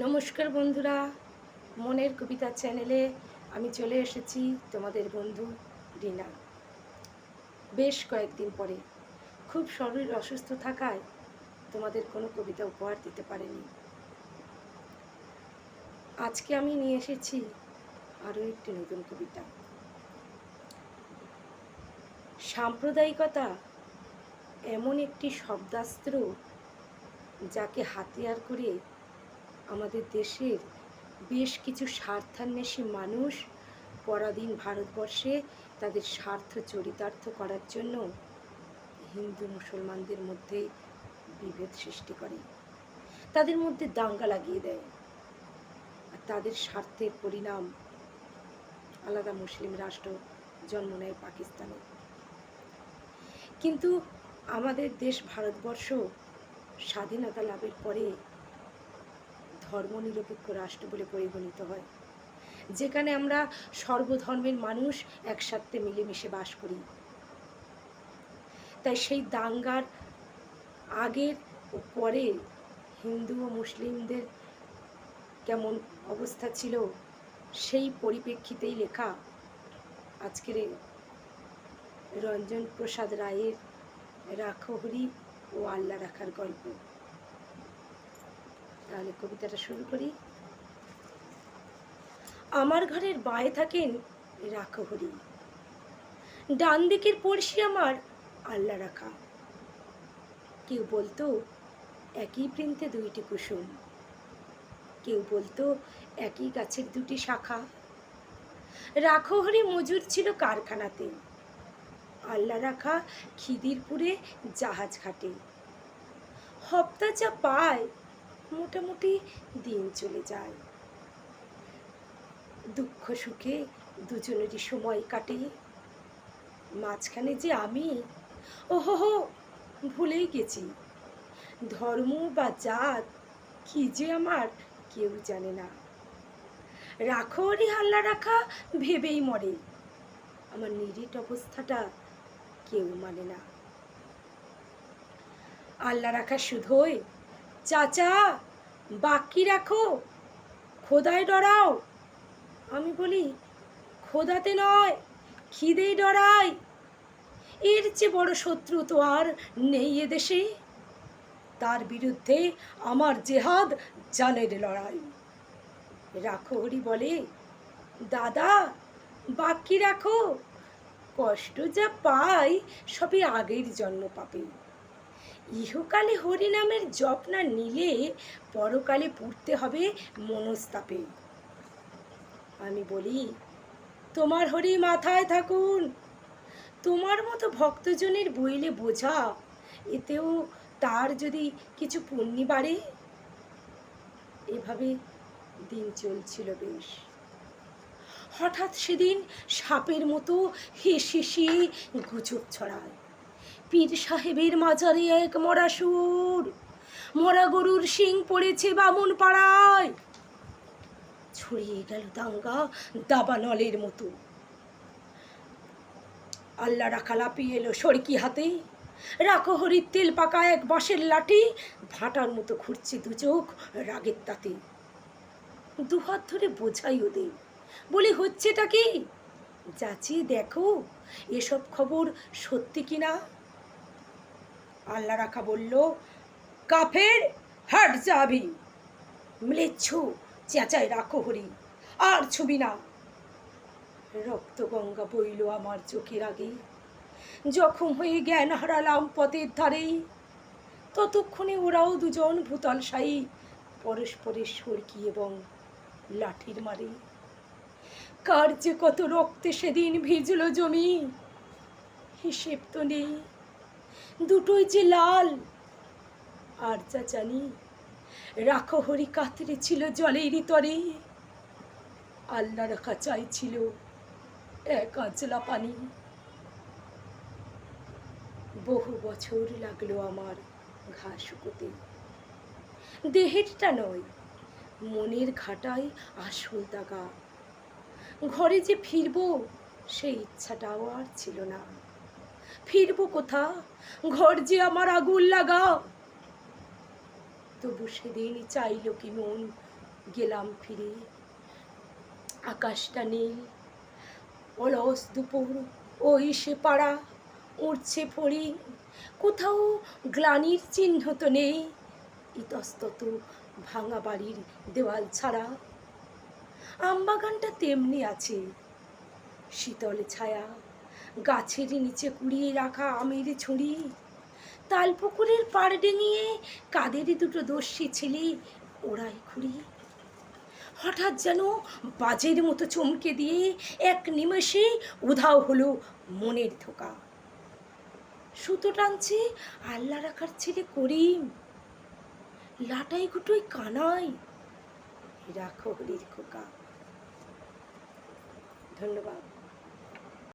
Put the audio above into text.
নমস্কার বন্ধুরা, মনের কবিতা চ্যানেলে আমি চলে এসেছি, তোমাদের বন্ধু রিনা। বেশ কয়েকদিন পরে খুব শরীর অসুস্থ থাকায় তোমাদের কোনো কবিতা উপহার দিতে পারিনি। আজকে আমি নিয়ে এসেছি আরও একটি নতুন কবিতা। সাম্প্রদায়িকতা এমন একটি শব্দাস্ত্র যাকে হাতিয়ার করে আমাদের দেশের বেশ কিছু স্বার্থান্বেষী মানুষ পরাধীন ভারতবর্ষে তাদের স্বার্থ চরিতার্থ করার জন্য হিন্দু মুসলমানদের মধ্যে বিভেদ সৃষ্টি করে, তাদের মধ্যে দাঙ্গা লাগিয়ে দেয়, আর তাদের স্বার্থের পরিণাম আলাদা মুসলিম রাষ্ট্র জন্ম নেয় পাকিস্তানে। কিন্তু আমাদের দেশ ভারতবর্ষ স্বাধীনতা লাভের পরে ধর্মনিরপেক্ষ রাষ্ট্র বলে পরিগণিত হয়, যেখানে আমরা সর্বধর্মের মানুষ একসাথে মিলেমিশে বাস করি। তাই সেই দাঙ্গার আগের ও পরে হিন্দু ও মুসলিমদের কেমন অবস্থা ছিল সেই পরিপ্রেক্ষিতেই লেখা আজকের রঞ্জন প্রসাদ রায়ের রাখহরি ও আল্লাহ রাখার গল্প। তাহলে কবিতাটা শুরু করি। আমার ঘরের বাঁয়ে থাকেন রাখহরি, ডান দিকের পড়শি আমার আল্লাহ রাখা। কেউ বলতো একই বৃন্তে দুইটি কুসুম, কেউ বলতো একই গাছের দুটি শাখা। রাখহরি মজুর ছিল কারখানাতে, আল্লাহ রাখা খিদিরপুরে জাহাজ ঘাটে। হপ্তা যা পায় মোটামুটি দিন চলে যায়, দুঃখ সুখে দুজনেরই সময় কাটে। মাঝখানে যে আমি, ওহো ভুলেই গেছি, ধর্ম বা জাত কি যে আমার কেউ জানে না। রাখহরি আল্লাহ রাখা ভেবেই মরে, আমার নিরিট অবস্থাটা কেউ মানে না। আল্লাহ রাখা শুধোই চাচা বাকি রাখো, খোদায় ডরাও। আমি বলি খোদাতে নয়, খিদেই ডরাই। এর চেয়ে বড় শত্রু তো আর নেই এদেশে, তার বিরুদ্ধে আমার জেহাদ জানের লড়াই। রাখহরি বলে দাদা বাকি রাখো, কষ্ট যা পাই সবই আগের জন্ম পাবে। ইহকালে হরি নামের জপ না নিলে পরকালে পড়তে হবে মনস্তাপে। আমি বলি তোমার হরি মাথায় থাকুন, তোমার মতো ভক্তজনের বইলে বোঝা, এতেও তার যদি কিছু পুণ্যি বাড়ে। এভাবে দিন চলছিল বেশ। হঠাৎ সেদিন সাপের মতো হিসিয়ে গুজব ছড়ায়, পীর সাহেবের মাজারে এক মরা সুর, মরা গরুর শিং পড়েছে বামুন পাড়ায়। ছড়িয়ে গেল দাঙ্গা দাবানলের মতো। আল্লাহ রাখা লাপিয়ে এলো সরকি হাতে, রাখহরির তেল পাকা এক বাঁশের লাঠি ভাটার মতো ঘুরছে দু চোখ রাগের তাতে। দুহাত ধরে বোঝাই ওদের, বলি হচ্ছেটা কি, যাচিয়ে দেখো এসব খবর সত্যি কিনা। আল্লাহ রাখা বলল কাফের হাট যাবি। মিলেচ্ছ চেঁচায় রাখহরি, আর ছবি না। রক্ত গঙ্গা বইল আমার চোখের আগে, জখম হয়ে জ্ঞান হারালাম পথের ধারেই। ততক্ষণে ওরাও দুজন ভূতলশায়ী পরস্পরের সরকি এবং লাঠির মারে। কার যে কত রক্তে সেদিন ভিজল জমি, হিসেব তো নেই, দুটোই যে লাল। আর যা জানি রাখহরি কাতরে ছিল জলেরই তরে, আল্লাহ রাখা চাইছিল এক আঁচলা পানি। বহু বছর লাগলো আমার ঘা শুকোতে, দেহেরটা নয় মনের ঘাটায় আসল দাগা। ঘরে যে ফিরবো সেই ইচ্ছাটাও আর ছিল না। ফিরবো কোথা, ঘর যে আমার আগুন লাগা। তবু সেদিন চাইল কি মন গেলাম ফিরে। আকাশটা নীল, অলস দুপুর, ওই সে পাড়া, উড়ছে ফড়িং, কোথাও গ্লানির চিহ্ন তো নেই, ইতস্তত ভাঙা বাড়ির দেওয়াল ছাড়া। আমবাগানটা তেমনি আছে, শীতল ছায়া, গাছের নিচে কুড়িয়ে রাখা আমের ঝুড়ি, তালপুকুরের পাড় ডিঙিয়ে কাদের দুটো দস্যি ছেলে ওড়াই ঘুড়ি। হঠাৎ যেন বাজের মতো চমকে দিয়ে এক নিমেষে উধাও হলো মনের ধোকা। সুতো টানছে আল্লাহ রাখার ছেলে করিম, লাটাই গুটোই কানাই, রাখো হরির খোকা। ধন্যবাদ।